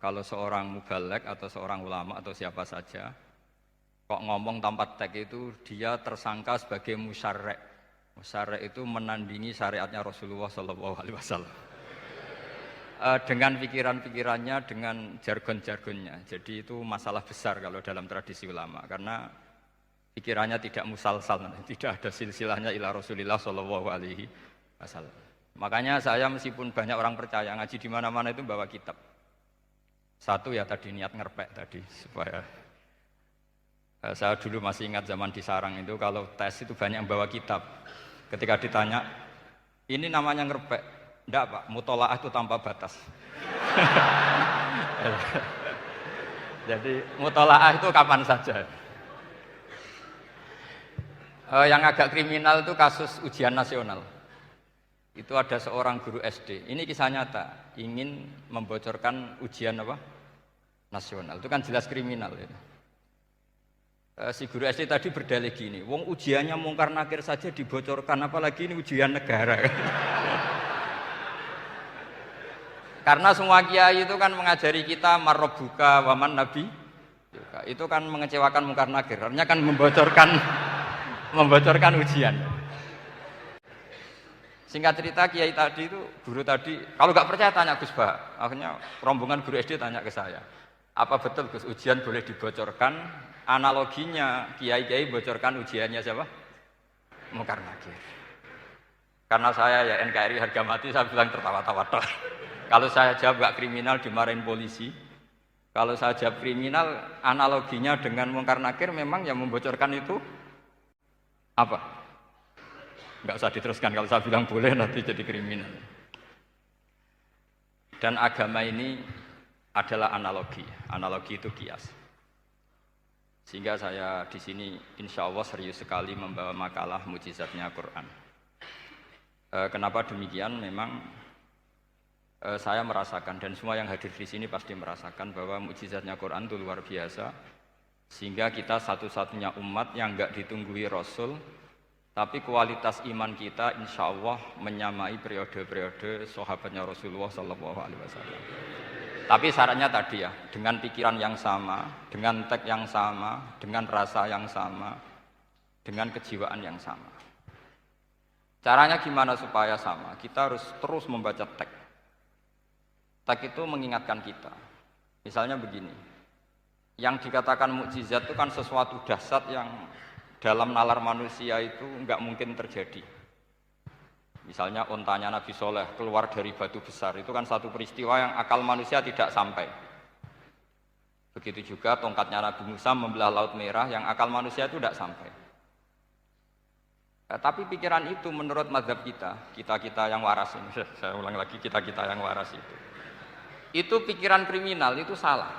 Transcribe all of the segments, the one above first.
kalau seorang mubalek atau seorang ulama atau siapa saja kok ngomong tanpa teks itu dia tersangka sebagai musyarek. Musyarek itu menandingi syariatnya Rasulullah SAW. Dengan pikiran-pikirannya, dengan jargon-jargonnya. Jadi itu masalah besar kalau dalam tradisi ulama karena pikirannya tidak musalsal, tidak ada silsilahnya ila Rasulillah SAW. Makanya saya meskipun banyak orang percaya ngaji di mana-mana itu bawa kitab. Satu ya tadi niat ngerpek tadi supaya saya dulu masih ingat zaman di sarang itu kalau tes itu banyak yang bawa kitab. Ketika ditanya, ini namanya ngerpek? Enggak Pak, mutolaah itu tanpa batas. Jadi mutolaah itu kapan saja. Yang agak kriminal itu kasus ujian nasional. Itu ada seorang guru SD. Ini kisah nyata, ingin membocorkan ujian apa? Nasional. Itu kan jelas kriminal. Ya. Si guru SD tadi berdalih gini, wong ujiannya mungkar nakir saja dibocorkan, apalagi ini ujian negara. Karena semua kiai itu kan mengajari kita marrobuka waman nabi. Itu kan mengecewakan mungkar nakir. Artinya kan membocorkan ujian. Singkat cerita kiai tadi itu, guru tadi, kalau nggak percaya tanya Gus Bah. Akhirnya rombongan guru SD tanya ke saya, apa betul Gus ujian boleh dibocorkan? Analoginya kiai-kiai bocorkan ujiannya siapa? Mungkar nakir. Karena saya ya NKRI harga mati, saya bilang tertawa-tawa. Kalau saya jawab nggak kriminal dimarahin polisi. Kalau saya jawab kriminal, analoginya dengan mungkar nakir memang yang membocorkan itu apa? Nggak usah diteruskan, kalau saya bilang boleh nanti jadi kriminal. Dan agama ini adalah analogi. Analogi itu kias. Sehingga saya di sini insya Allah serius sekali membawa makalah mukjizatnya Quran. Kenapa demikian? Memang saya merasakan dan semua yang hadir di sini pasti merasakan bahwa mukjizatnya Quran itu luar biasa. Sehingga kita satu-satunya umat yang enggak ditunggui Rasul, tapi kualitas iman kita insya Allah menyamai periode-periode sahabatnya Rasulullah SAW. Tapi syaratnya tadi ya, dengan pikiran yang sama, dengan teks yang sama, dengan rasa yang sama, dengan kejiwaan yang sama. Caranya gimana supaya sama? Kita harus terus membaca teks. Teks itu mengingatkan kita. Misalnya begini, yang dikatakan mukjizat itu kan sesuatu dahsyat yang dalam nalar manusia itu enggak mungkin terjadi. Misalnya ontanya Nabi Soleh keluar dari batu besar, itu kan satu peristiwa yang akal manusia tidak sampai. Begitu juga tongkatnya Nabi Musa membelah Laut Merah, yang akal manusia itu tidak sampai. Tapi pikiran itu menurut mazhab kita yang waras ini, saya ulang lagi, kita yang waras itu pikiran kriminal, itu salah.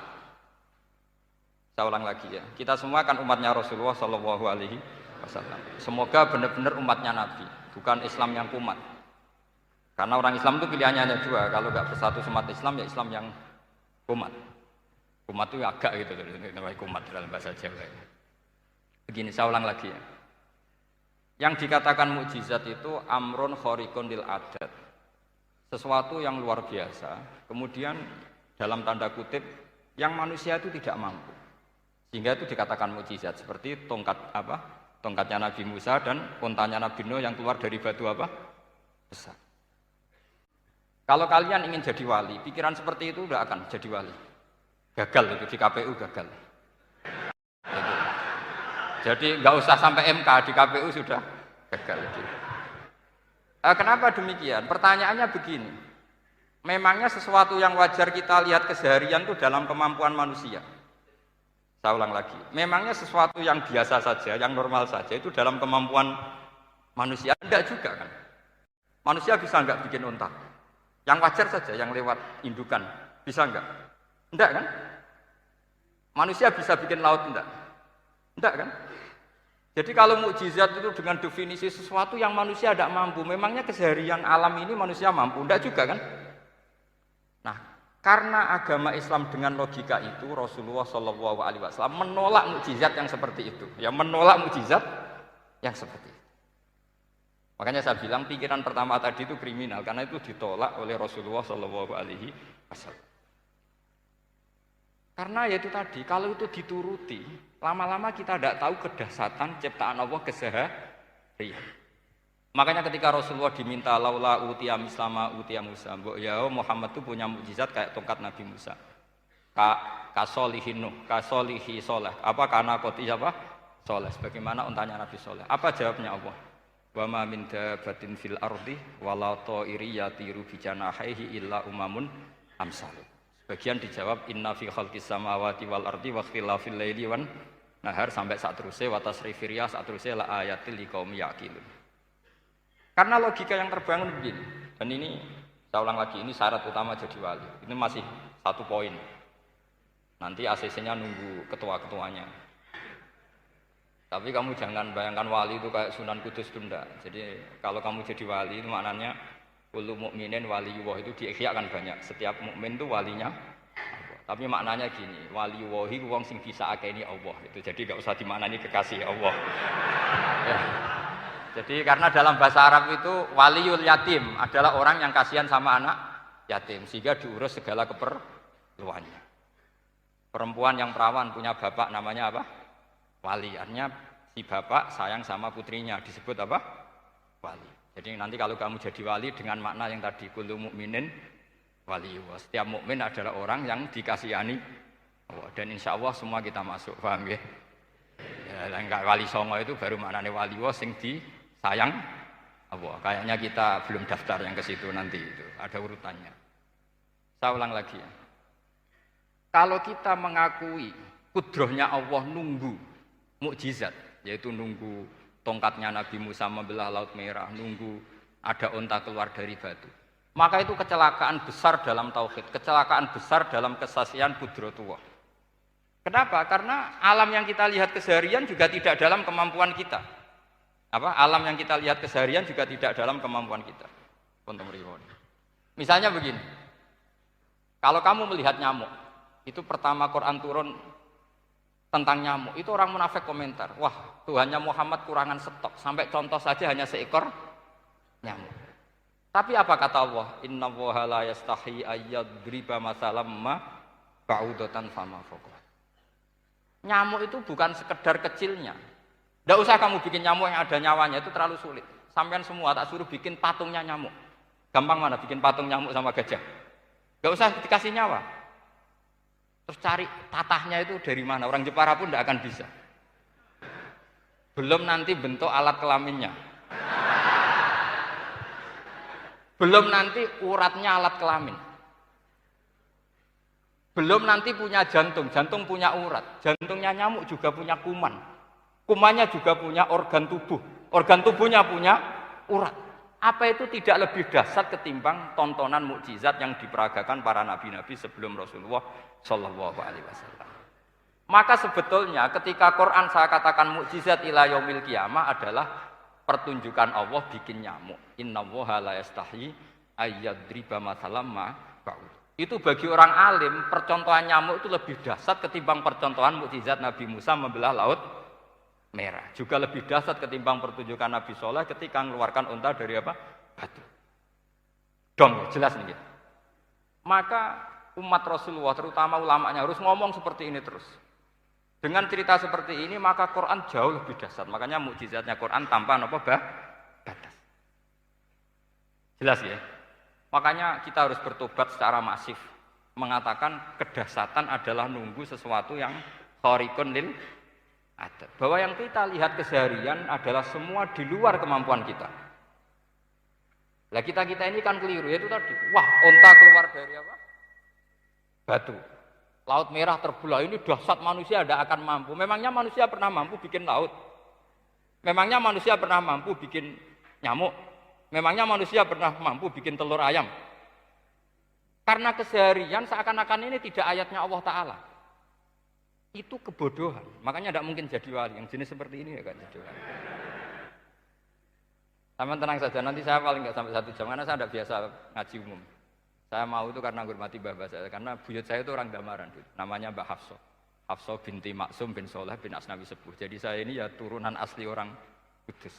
Saya ulang lagi ya, kita semua kan umatnya Rasulullah SAW. Semoga benar-benar umatnya Nabi, bukan Islam yang kumat. Karena orang Islam itu pilihannya hanya dua, kalau nggak bersatu umat Islam ya Islam yang kumat. Kumat itu agak gitu, kumat dalam bahasa Jawa. Begini, saya ulang lagi ya. Yang dikatakan mukjizat itu amrun khariqun lil adat, sesuatu yang luar biasa. Kemudian dalam tanda kutip yang manusia itu tidak mampu. Sehingga itu dikatakan mukjizat, seperti tongkatnya Nabi Musa dan untanya Nabi Nuh yang keluar dari batu apa? Besar. Kalau kalian ingin jadi wali, pikiran seperti itu tidak akan jadi wali. Gagal itu di KPU gagal. Jadi nggak usah sampai MK, di KPU sudah gagal. Kenapa demikian? Pertanyaannya begini. Memangnya sesuatu yang wajar kita lihat keseharian itu dalam kemampuan manusia? Saya ulang lagi, memangnya sesuatu yang biasa saja, yang normal saja itu dalam kemampuan manusia? Enggak juga kan? Manusia bisa enggak bikin unta? Yang wajar saja, yang lewat indukan, bisa enggak? Enggak kan? Manusia bisa bikin laut enggak? Enggak kan? Jadi kalau mukjizat itu dengan definisi sesuatu yang manusia tidak mampu, memangnya keseharian alam ini manusia mampu? Enggak juga kan? Nah, karena agama Islam dengan logika itu Rasulullah SAW menolak mukjizat yang seperti itu. Ya menolak mukjizat yang seperti itu. Makanya saya bilang pikiran pertama tadi itu kriminal karena itu ditolak oleh Rasulullah SAW. Karena ya itu tadi, kalau itu dituruti, lama-lama kita tidak tahu kedahsyatan ciptaan Allah keseharian. Makanya ketika Rasulullah diminta laula utiya mislama utiya Musa, mbok ya Muhammad itu punya mukjizat kayak tongkat Nabi Musa. Kasolihin Nuh, kasolihi soleh. Apa karena koti apa? Soleh. Sebagaimana untanya Nabi Soleh. Apa jawabnya Allah? Wa ma min dabatin fil ardi wala ta'iri yatiru bi janahihi illa umamun amsal. Sebagian dijawab inna fi khalqis samawati wal ardi wa ikhtilafil laili wan nahar sampai saat terusnya wa tasrifir riyah saat terusnya la ayatil liqaumi yaqilun. Karena logika yang terbangun begini. Dan ini saya ulang lagi, ini syarat utama jadi wali. Ini masih satu poin. Nanti ACC-nya nunggu ketua-ketuanya. Tapi kamu jangan bayangkan wali itu kayak Sunan Kudus tunda. Jadi kalau kamu jadi wali itu maknanya kullu mukminin waliyullah itu diikhyakan banyak. Setiap mukmin itu walinya Allah. Tapi maknanya gini, waliyullah itu wong sing bisa akeni Allah. Itu jadi enggak usah dimaknani kekasih Allah. Ya. Jadi karena dalam bahasa Arab itu waliyul yatim adalah orang yang kasihan sama anak yatim sehingga diurus segala keperluannya. Perempuan yang perawan punya bapak namanya apa? Wali. Artinya si bapak sayang sama putrinya disebut apa? Wali. Jadi nanti kalau kamu jadi wali dengan makna yang tadi kullu mukminin waliyullah. Setiap mukmin adalah orang yang dikasihani Allah. Dan insya Allah semua kita masuk, paham ya? Ya, enggak wali songo itu baru maknanya waliyullah sing disayang Allah. Kayaknya kita belum daftar yang ke situ nanti itu. Ada urutannya. Saya ulang lagi ya. Kalau kita mengakui kudrohnya Allah nunggu mukjizat, yaitu nunggu tongkatnya Nabi Musa membelah Laut Merah, nunggu ada unta keluar dari batu, maka itu kecelakaan besar dalam tauhid, kecelakaan besar dalam kesaksian kudratullah. Kenapa? Karena alam yang kita lihat keseharian juga tidak dalam kemampuan kita. Alam yang kita lihat keseharian juga tidak dalam kemampuan kita. Misalnya begini, kalau kamu melihat nyamuk, itu pertama Quran turun tentang nyamuk, itu orang munafik komentar, wah Tuhannya Muhammad kurangan stok, sampai contoh saja hanya seekor nyamuk. Tapi apa kata Allah? Innallaha la yastahi ayyadriba masalam ma ba'udatan fama fawqa. Nyamuk itu bukan sekedar kecilnya. Tidak usah kamu bikin nyamuk yang ada nyawanya, itu terlalu sulit. Sampean semua tak suruh bikin patungnya nyamuk. Gampang mana bikin patung nyamuk sama gajah? Tidak usah dikasih nyawa. Terus cari tatahnya itu dari mana? Orang Jepara pun tidak akan bisa. Belum nanti bentuk alat kelaminnya. Belum nanti uratnya alat kelamin. Belum nanti punya jantung, jantung punya urat. Jantungnya nyamuk juga punya kuman. Kumannya juga punya organ tubuh. Organ tubuhnya punya urat. Apa itu tidak lebih dahsyat ketimbang tontonan mukjizat yang diperagakan para nabi-nabi sebelum Rasulullah Shallallahu Alaihi Wasallam? Maka sebetulnya ketika Quran saya katakan mukjizat ila yaumil qiyamah adalah pertunjukan Allah bikin nyamuk. Innallaha la yastahi ayyadriba mathalam ma ba'ud. Itu bagi orang alim percontohan nyamuk itu lebih dahsyat ketimbang percontohan mukjizat Nabi Musa membelah Laut Merah. Juga lebih dahsyat ketimbang pertunjukan Nabi Soleh ketika mengeluarkan unta dari apa? Batu. Dong, jelas nih. Maka umat Rasulullah, terutama ulamanya harus ngomong seperti ini terus. Dengan cerita seperti ini, maka Quran jauh lebih dahsyat. Makanya mukjizatnya Quran tanpa apa? Batas. Jelas ya? Makanya kita harus bertobat secara masif. Mengatakan kedahsyatan adalah nunggu sesuatu yang khariqun lil ada. Bahwa yang kita lihat keseharian adalah semua di luar kemampuan kita. Lah kita ini kan keliru, yaitu tadi, wah unta keluar dari apa? Batu. Laut Merah terbelah, ini dahsyat manusia tidak akan mampu. Memangnya manusia pernah mampu bikin laut? Memangnya manusia pernah mampu bikin nyamuk? Memangnya manusia pernah mampu bikin telur ayam? Karena keseharian seakan-akan ini tidak ayatnya Allah Ta'ala. Itu kebodohan, makanya tidak mungkin jadi wali. Yang jenis seperti ini ya kan jadi wali. Sama tenang saja, nanti saya paling nggak sampai 1 jam karena saya tidak biasa ngaji umum. Saya mau itu karena hormati mbah saya, karena buyut saya itu orang Damaran, namanya Mbak Hafsah. Hafsah binti Maksum bin Soleh bin Asnawi Sepuh. Jadi saya ini ya turunan asli orang Kudus.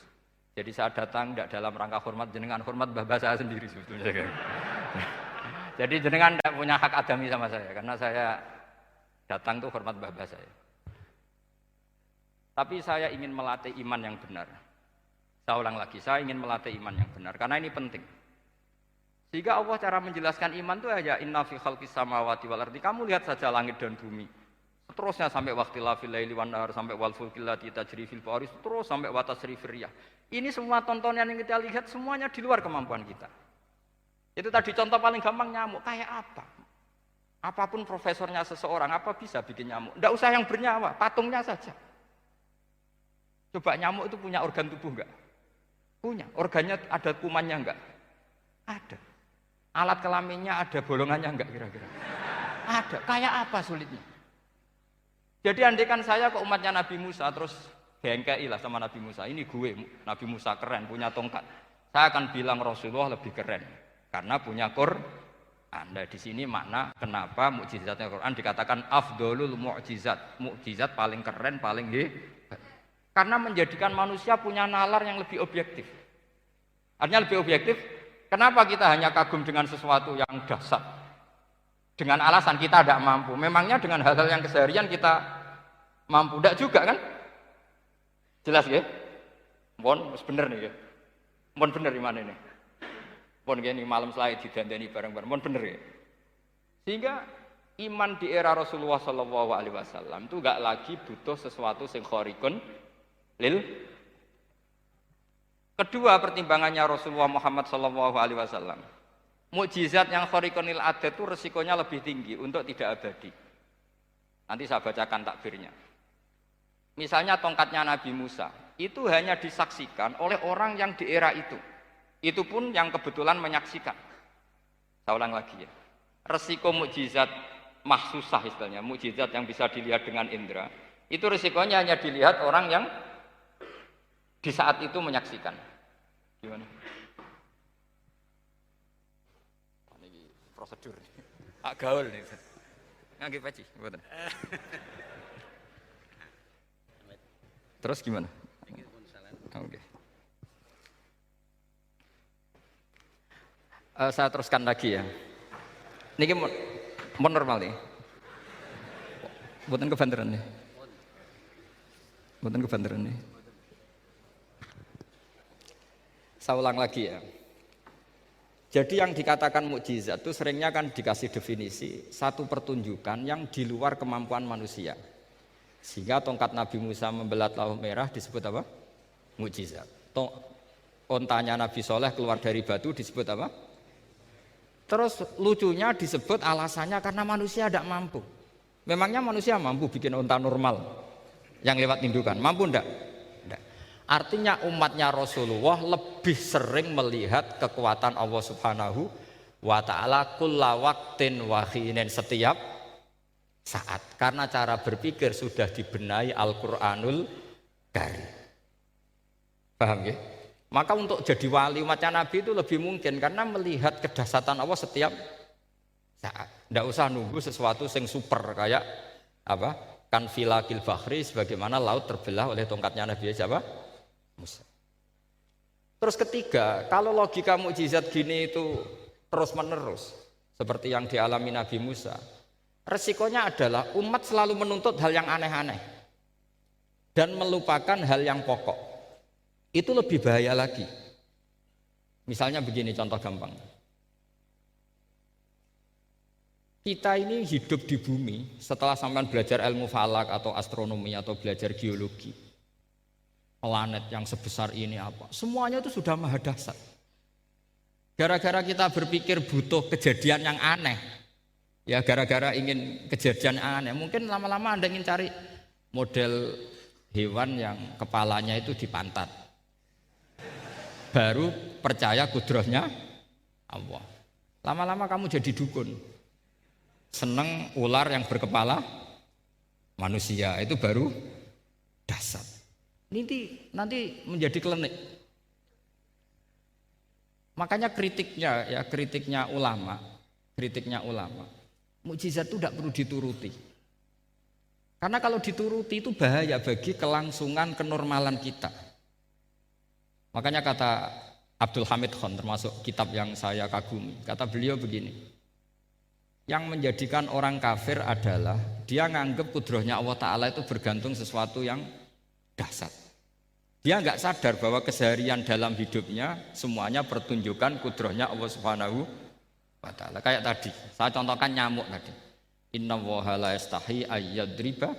Jadi saya datang tidak dalam rangka hormat jenengan, hormat mbah saya sendiri sebetulnya. Jadi jenengan tidak punya hak adami sama saya, karena saya Datang tuh hormat mbah saya. Tapi saya ingin melatih iman yang benar. Saya ulang lagi, saya ingin melatih iman yang benar karena ini penting. Sehingga Allah cara menjelaskan iman itu ya inna fi khalqis samawati wal ardi. Kamu lihat saja langit dan bumi. Seterusnya sampai waqtilafil laili wan nahar sampai wal fulkil lati tajri fil bahri terus sampai wa tasrifir riyah. Ini semua tontonan yang kita lihat semuanya di luar kemampuan kita. Itu tadi contoh paling gampang nyamuk kayak apa? Apapun profesornya seseorang apa bisa bikin nyamuk? Enggak usah yang bernyawa, patungnya saja. Coba nyamuk itu punya organ tubuh enggak? Punya. Organnya ada kumannya enggak? Ada. Alat kelaminnya ada bolongannya enggak kira-kira? Ada. Kayak apa sulitnya? Jadi andaikan saya ke umatnya Nabi Musa terus bengkei lah sama Nabi Musa. Ini gue, Nabi Musa keren, punya tongkat. Saya akan bilang Rasulullah lebih keren karena punya Quran. Anda di sini makna kenapa mukjizatnya Quran dikatakan afdolul mukjizat. Mukjizat paling keren, paling hebat. Karena menjadikan manusia punya nalar yang lebih objektif. Artinya lebih objektif. Kenapa kita hanya kagum dengan sesuatu yang dasar? Dengan alasan kita tidak mampu. Memangnya dengan hal-hal yang keseharian kita mampu? Tidak juga kan? Jelas ya? Mohon bener nih ya? Mohon bener di mana ini? Mohon gini malam selai didandani bareng-bareng. Mohon bener ya? Sehingga iman di era Rasulullah SAW itu gak lagi butuh sesuatu yang khariqun lil. Kedua pertimbangannya Rasulullah Muhammad SAW, mukjizat yang khariqun lil adat itu resikonya lebih tinggi untuk tidak abadi. Nanti saya bacakan takbirnya. Misalnya tongkatnya Nabi Musa, itu hanya disaksikan oleh orang yang di era itu. Itu pun yang kebetulan menyaksikan. Saya ulang lagi ya. Resiko mukjizat mahsusah istilahnya, mukjizat yang bisa dilihat dengan indera, itu resikonya hanya dilihat orang yang di saat itu menyaksikan. Gimana? Ini prosedur. Gaul nih. Nggih Pak Ci, mboten. Terus gimana? Oke. Saya teruskan lagi ya. Niki mau normal nih. Mboten kebanteran nih. Mboten kebanteran nih. Saya ulang lagi ya. Jadi yang dikatakan mukjizat itu seringnya kan dikasih definisi satu pertunjukan yang di luar kemampuan manusia. Sehingga tongkat Nabi Musa membelah Laut Merah disebut apa? Mukjizat. Ontanya Nabi Soleh keluar dari batu disebut apa? Terus lucunya disebut alasannya karena manusia tidak mampu. Memangnya manusia mampu bikin onta normal yang lewat indukan? Mampu enggak? Enggak. Artinya umatnya Rasulullah lebih sering melihat kekuatan Allah Subhanahu wa ta'ala kulla waqtin wa khinin, setiap saat. Karena cara berpikir sudah dibenahi Al-Qur'anul Karim. Paham ya? Maka untuk jadi wali umatnya Nabi itu lebih mungkin karena melihat kedahsyatan Allah setiap saat. Tidak usah nunggu sesuatu yang super kayak apa? Kan filakil bahri, sebagaimana laut terbelah oleh tongkatnya Nabi siapa? Musa. Terus ketiga, kalau logika mukjizat gini itu terus menerus seperti yang dialami Nabi Musa, resikonya adalah umat selalu menuntut hal yang aneh-aneh dan melupakan hal yang pokok. Itu lebih bahaya lagi. Misalnya begini contoh gampang. Kita ini hidup di bumi setelah sampean belajar ilmu falak atau astronomi atau belajar geologi. Planet yang sebesar ini apa? Semuanya itu sudah maha dahsyat. Gara-gara kita berpikir butuh kejadian yang aneh. Ya gara-gara ingin kejadian yang aneh. Mungkin lama-lama Anda ingin cari model hewan yang kepalanya itu di pantat. Baru percaya kudrahnya Allah. Lama-lama kamu jadi dukun. Seneng ular yang berkepala manusia, itu baru dahsyat. Nanti menjadi klinik. Makanya kritiknya ulama, mukjizat itu tidak perlu dituruti. Karena kalau dituruti itu bahaya bagi kelangsungan kenormalan kita. Makanya kata Abdul Hamid Khan, termasuk kitab yang saya kagumi, kata beliau begini, yang menjadikan orang kafir adalah Dia nganggep kudrohnya Allah Ta'ala itu bergantung sesuatu yang dahsyat. Dia nggak sadar bahwa keseharian dalam hidupnya semuanya pertunjukan kudrohnya Allah Subhanahu wa Ta'ala. Kayak tadi, saya contohkan nyamuk tadi. Inna woha la yastahi ayyadriba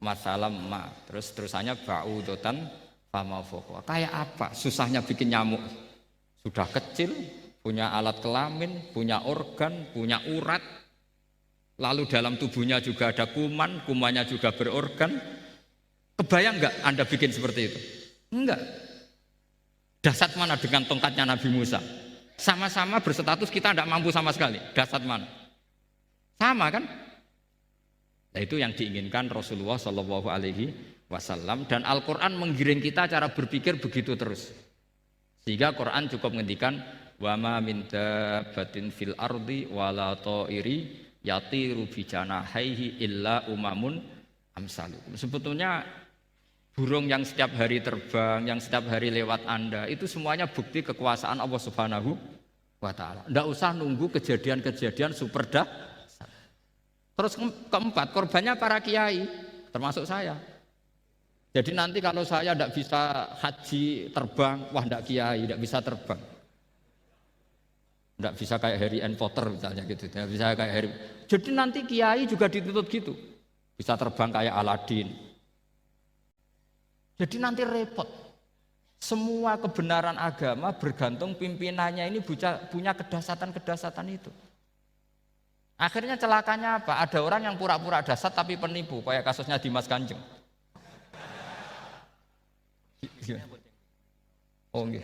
masalam ma. Terus terusannya ba'udotan fama fokwa. Kayak apa susahnya bikin nyamuk? Sudah kecil, punya alat kelamin, punya organ, punya urat. Lalu dalam tubuhnya juga ada kuman, kumannya juga berorgan. Kebayang nggak Anda bikin seperti itu? Enggak. Dahsyat mana dengan tongkatnya Nabi Musa? Sama-sama berstatus kita tidak mampu sama sekali. Dahsyat mana? Sama kan? Nah, itu yang diinginkan Rasulullah Shallallahu Alaihi Wasallam, dan Al-Quran menggiring kita cara berpikir begitu terus. Sehingga Quran cukup menghentikan wa ma min dabbatin fil ardi wala ta'iri yatiru bi janahaihi illa umamun amsalukum. Sebetulnya burung yang setiap hari terbang, yang setiap hari lewat Anda, itu semuanya bukti kekuasaan Allah Subhanahu wa Ta'ala. Tidak usah nunggu kejadian-kejadian super dahsyat. Terus keempat, korbannya para kiai, termasuk saya. Jadi nanti kalau saya tidak bisa haji terbang, wah tidak kiai, tidak bisa terbang. Tidak bisa kayak Harry and Potter misalnya gitu, tidak bisa kayak Harry. Jadi nanti kiai juga dituntut gitu, bisa terbang kayak Aladin. Jadi nanti repot. Semua kebenaran agama bergantung pimpinannya ini punya kedahsyatan-kedahsyatan itu. Akhirnya celakanya apa? Ada orang yang pura-pura dahsyat tapi penipu, kayak kasusnya Dimas Kanjeng. Oh nggih.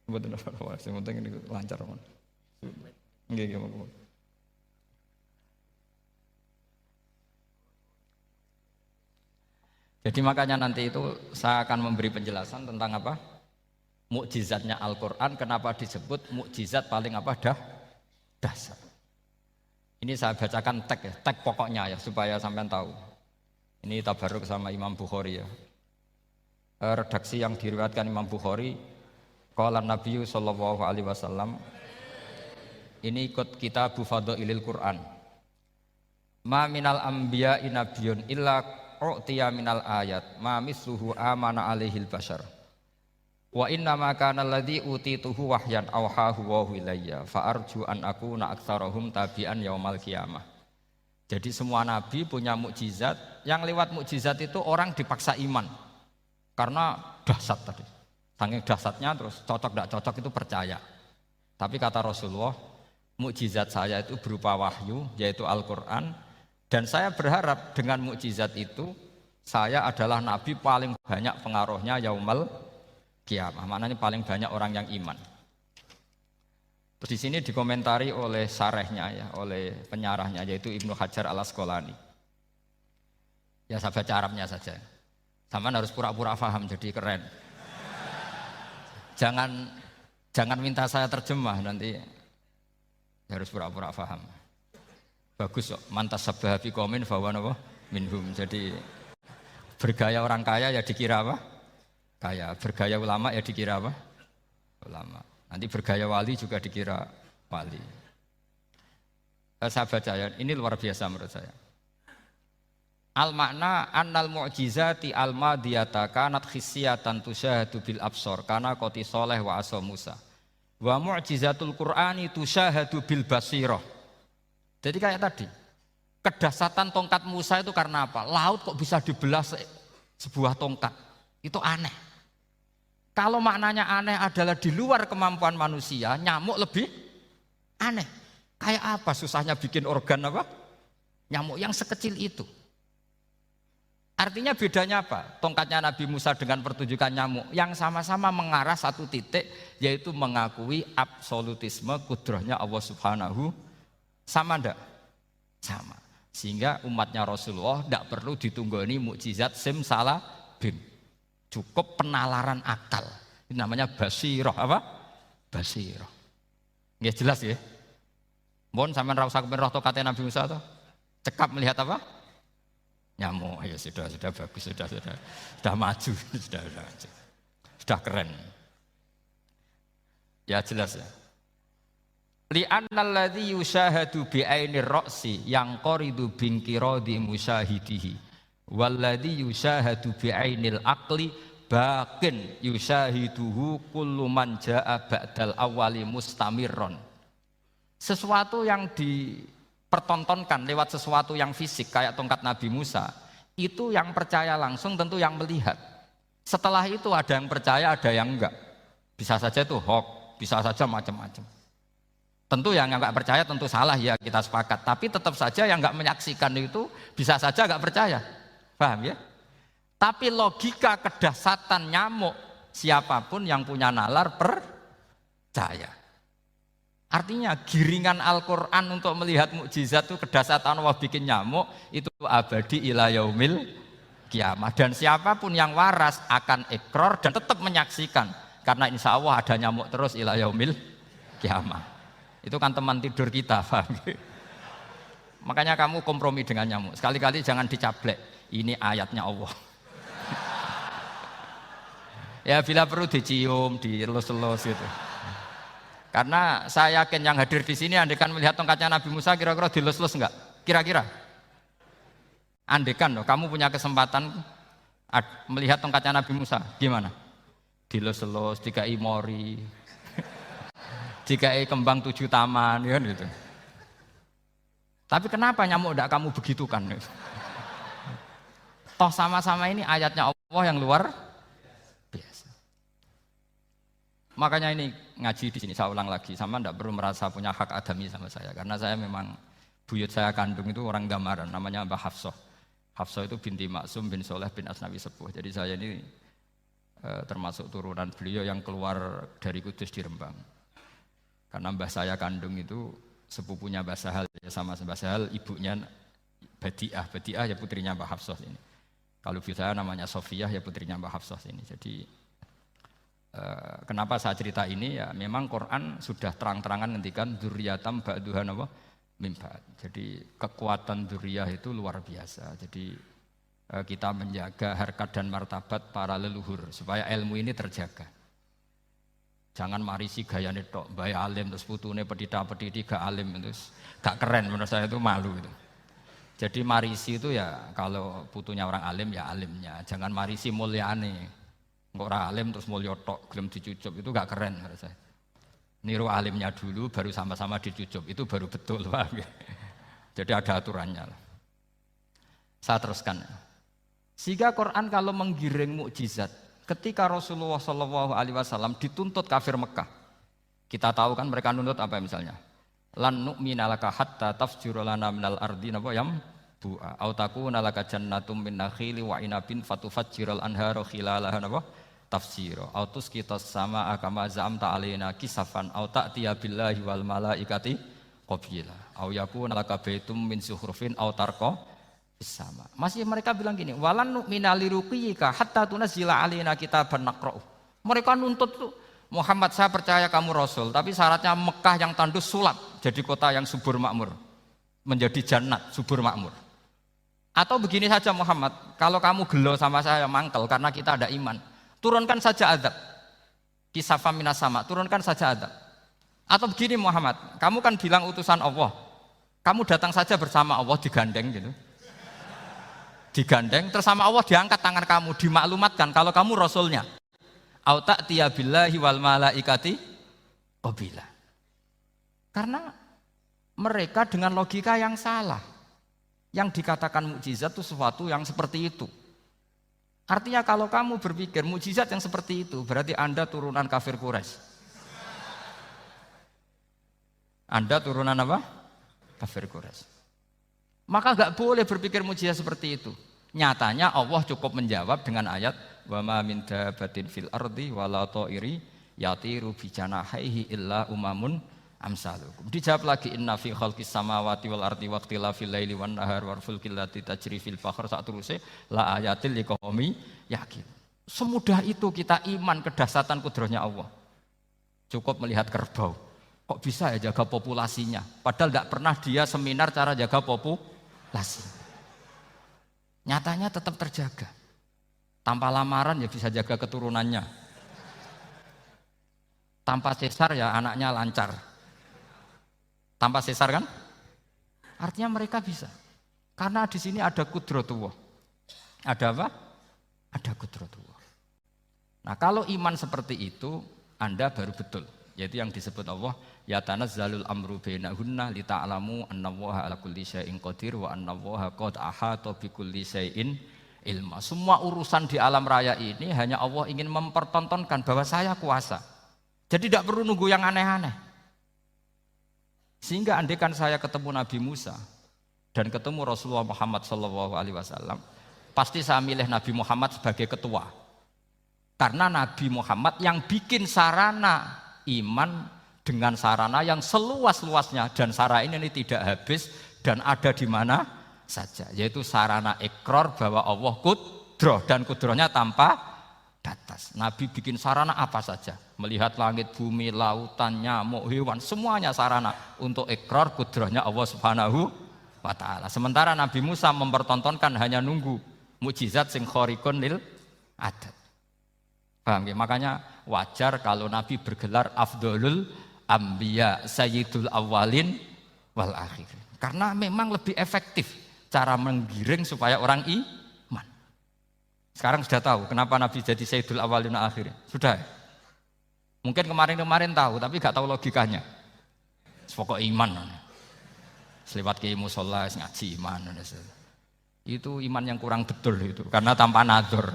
Mboten apa-apa, sing penting ini lancar mon. Nggih nggih monggo. Jadi makanya nanti itu saya akan memberi penjelasan tentang apa? Mukjizatnya Al-Qur'an, kenapa disebut mukjizat paling apa dahsyat. Ini saya bacakan tag pokoknya ya supaya sampean tahu. Ini tabaruk sama Imam Bukhari ya. Redaksi yang diriwayatkan Imam Bukhari, qala Nabi sallallahu alaihi wasallam, ini ikut kitab Fadhailil Quran. Ma minal anbiya'i nabiyyun illa u'tiya minal ayat ma misluhu amana alaihil bashar. Wa inna ma kana alladhi utituhu wahyan awhahu wa ilayya fa arju an akuna aktsarahum tabi'an yaumal qiyamah. Jadi semua nabi punya mukjizat, yang lewat mukjizat itu orang dipaksa iman. Karena dahsyat tadi. Saking dahsyatnya terus cocok tidak cocok itu percaya. Tapi kata Rasulullah, mukjizat saya itu berupa wahyu, yaitu Al-Qur'an, dan saya berharap dengan mukjizat itu saya adalah nabi paling banyak pengaruhnya yaumal qiyamah. Maknanya paling banyak orang yang iman. Terus di sini dikomentari oleh syarehnya ya, oleh penyarahnya yaitu Ibnu Hajar Al-Asqalani. Ya saya baca Arabnya saja. Sama harus pura-pura paham jadi keren. Jangan minta saya terjemah nanti harus pura-pura paham. Bagus kok, mantas sabah fi qaumin fahuwa minhum. Jadi bergaya orang kaya ya dikira apa? Kaya. Bergaya ulama ya dikira apa? Ulama. Nanti bergaya wali juga dikira wali. Saya baca ya, ini luar biasa menurut saya. Al makna annal mu'jizati al madiyata kanat khissiyatan tusyahadu bil absor kana qoti soleh wa asa Musa. Wa mu'jizatul Qur'ani tusyahadu bil basirah. Jadi kayak tadi, kedahsyatan tongkat Musa itu karena apa? Laut kok bisa dibelah sebuah tongkat. Itu aneh. Kalau maknanya aneh adalah di luar kemampuan manusia, nyamuk lebih aneh. Kayak apa susahnya bikin organ apa? Nyamuk yang sekecil itu. Artinya bedanya apa? Tongkatnya Nabi Musa dengan pertunjukan nyamuk yang sama-sama mengarah satu titik, yaitu mengakui absolutisme kudrahnya Allah Subhanahu. Sama enggak? Sama. Sehingga umatnya Rasulullah tidak perlu ditunggoni mukjizat simsalabim. Cukup penalaran akal. Ini namanya basirah apa? Basirah. Nggih jelas ya? Mohon sampean ra usah kepen roh tokate Nabi Musa to. Cekap melihat apa? Nyamuk. Ya sudah bagus, sudah maju, sudah keren. Ya jelas ya. Li'anna alladzi yusyahadu bi'ainir ra'si yang qaridu bingkiradi musyahidihi walladzi yusyahadu bi'ainil aqli baqin yusyahiduhu kullu man jaa ba'dal awali mustamirron. Sesuatu yang dipertontonkan lewat sesuatu yang fisik kayak tongkat Nabi Musa, itu yang percaya langsung tentu yang melihat. Setelah itu ada yang percaya, ada yang enggak. Bisa saja itu hoax, bisa saja macam-macam. Tentu yang enggak percaya tentu salah, ya kita sepakat. Tapi tetap saja yang enggak menyaksikan itu bisa saja enggak percaya. Paham ya? Tapi logika kedahsyatan nyamuk, siapapun yang punya nalar percaya. Artinya giringan Al-Quran untuk melihat mukjizat itu kedahsyatan Allah bikin nyamuk itu abadi ila yaumil kiamah. Dan siapapun yang waras akan ikrar dan tetap menyaksikan. Karena insya Allah ada nyamuk terus ila yaumil kiamah. Itu kan teman tidur kita, paham? Makanya kamu kompromi dengan nyamuk. Sekali-kali jangan dicablek. Ini ayatnya Allah. Ya bila perlu dicium, dielus-elus gitu. Karena saya yakin yang hadir di sini andekan melihat tongkatnya Nabi Musa kira-kira dilus-lus enggak? Kira-kira? Andekan loh, kamu punya kesempatan melihat tongkatnya Nabi Musa, gimana? Dilus-elus, dikai mori, dikai kembang 7 taman, ya gitu. Tapi kenapa nyamuk enggak kamu begitukan? Toh sama-sama ini ayatnya Allah yang luar biasa. Makanya ini ngaji di sini saya ulang lagi, sama ndak perlu merasa punya hak adami sama saya, karena saya memang buyut saya kandung itu orang Gamaran, namanya Mbah Hafsah. Hafsah itu binti Maksum bin Soleh bin Asnawi Sepuh. Jadi saya ini termasuk turunan beliau yang keluar dari Kudus di Rembang. Karena mbah saya kandung itu sepupunya Mbah Sahal, ya sama Mbah Sahal, ibunya Badiah. Badiah ya putrinya Mbah Hafsah ini. Kalau ibu saya namanya Sofiyah, ya putrinya Mbah Hafsah ini. Jadi kenapa saya cerita ini, ya memang Quran sudah terang-terangan ngendikan dzurriyatam ba'duha apa mimba. Jadi kekuatan dzurriyah itu luar biasa. Jadi kita menjaga harkat dan martabat para leluhur supaya ilmu ini terjaga. Jangan marisi gayane tok, bae alim terus putune pedita-pediti gak alim terus gak keren, menurut saya itu malu itu. Jadi marisi itu ya kalau putunya orang alim ya alimnya, jangan marisi mulyane. Engko ora alim terus mulya tok gelem dicucup itu gak keren menurut saya. Niru alimnya dulu baru sama-sama dicucup itu baru betul, paham ya? Jadi ada aturannya. Saya teruskan. Sehingga Quran kalau menggiring mukjizat, ketika Rasulullah SAW dituntut kafir Mekah, kita tahu kan mereka nuntut apa misalnya? Lan nu'mina laka hatta tafjura lana minal ardi napa yam bu'a au takuna laka jannatum min nakhili wa inabin fatufajjiral anhara khilalaha napa tafsira au tusqitas samaa kama za'amta alaina kisafan au ta'tiya billahi wal malaikati qabila au yakuna laka baitum min zuhrufin au tarqa sama. Masih mereka bilang gini, walan nu'mina liruqiyika hatta tunzila alaina kitaban naqra'u. Mereka nuntut tuh, Muhammad saya percaya kamu Rasul, tapi syaratnya Mekah yang tandus sulap, jadi kota yang subur makmur, menjadi jannat subur makmur. Atau begini saja Muhammad, kalau kamu gelo sama saya mangkel karena kita ada iman, turunkan saja azab, kisafam minas sama, turunkan saja azab. Atau begini Muhammad, kamu kan bilang utusan Allah, kamu datang saja bersama Allah digandeng gitu. Digandeng, terus sama Allah diangkat tangan kamu, dimaklumatkan kalau kamu Rasulnya. Au ta'tiya billahi wal malaikati qabila. Karena mereka dengan logika yang salah. Yang dikatakan mukjizat itu sesuatu yang seperti itu. Artinya kalau kamu berpikir mukjizat yang seperti itu, berarti Anda turunan kafir Quraisy. Anda turunan apa? Kafir Quraisy. Maka enggak boleh berpikir mukjizat seperti itu. Nyatanya Allah cukup menjawab dengan ayat wa ma min dabatin fil ardi wala ta'iri yatiru bi janahihi illa umamun amsalukum. Dijawab lagi inna fi khalqis samawati wal ardi waqtilafil laili wan nahar wal fulkil lati tajri fil bahr sak teruse la ayatil liqaumi yakin. Semudah itu kita iman kedahsyatan kudrahnya Allah. Cukup melihat kerbau. Kok bisa ya jaga populasinya? Padahal enggak pernah dia seminar cara jaga populasi. Nyatanya tetap terjaga. Tanpa lamaran ya bisa jaga keturunannya. Tanpa sesar ya anaknya lancar. Tanpa sesar kan? Artinya mereka bisa. Karena di sini ada kudratullah. Ada apa? Ada kudratullah. Nah, kalau iman seperti itu, Anda baru betul. Yaitu yang disebut Allah, ya tanazzalul amru bainahunna lita'lamu annallaha ala kulli syai'in qadir wa annallaha qad ahata bi kulli syai'in ilma. Semua urusan di alam raya ini hanya Allah ingin mempertontonkan bahwa saya kuasa. Jadi tidak perlu nunggu yang aneh-aneh. Sehingga andaikan saya ketemu Nabi Musa dan ketemu Rasulullah Muhammad SAW, pasti saya milih Nabi Muhammad sebagai ketua. Karena Nabi Muhammad yang bikin sarana iman dengan sarana yang seluas-luasnya, dan sarana ini tidak habis dan ada di mana saja, yaitu sarana ikrar bahwa Allah kudroh, dan kudrohnya tanpa batas. Nabi bikin sarana apa saja, melihat langit, bumi, lautan, nyamuk, hewan, semuanya sarana untuk ikrar kudrohnya Allah Subhanahu wa ta'ala. Sementara Nabi Musa mempertontonkan hanya nunggu mukjizat sing khariqun lil adat. Paham ya? Makanya wajar kalau Nabi bergelar Afdolul Ambiya Sayyidul Awwalin wal Akhirin. Karena memang lebih efektif cara menggiring supaya orang iman. Sekarang sudah tahu kenapa Nabi jadi Sayyidul Awwalin wal Akhirin? Sudah ya? Mungkin kemarin-kemarin tahu, tapi gak tahu logikanya. Pokok iman. Selewat ke musola, ngaji iman. Itu iman yang kurang betul itu, karena tanpa nadzor.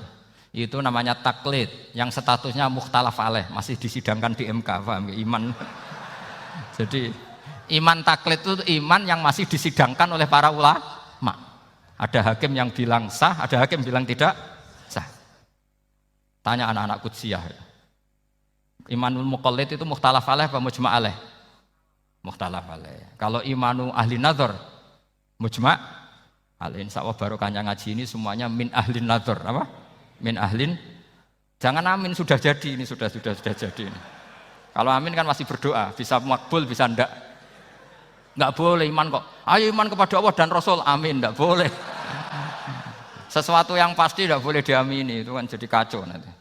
Itu namanya taklid yang statusnya mukhtalaf alaih, masih disidangkan di MK, paham ya? Iman. Jadi iman taklid itu iman yang masih disidangkan oleh para ulama. Ada hakim yang bilang sah, ada hakim bilang tidak sah. Tanya anak-anak Qudsiyah. Imanul muqallid itu mukhtalaf alaih apa mujma' alaih? Mukhtalaf alaih. Kalau imanu ahli nadzar mujma' alaih. Insyaallah barokahnya ngaji ini semuanya min ahli nadzar, apa? Min ahlin, jangan amin sudah jadi, ini sudah jadi ini. Kalau amin kan masih berdoa, bisa makbul, bisa ndak. Nggak boleh iman kok. Ayo iman kepada Allah dan Rasul, amin, ndak boleh. Sesuatu yang pasti ndak boleh diamini, itu kan jadi kacau nanti.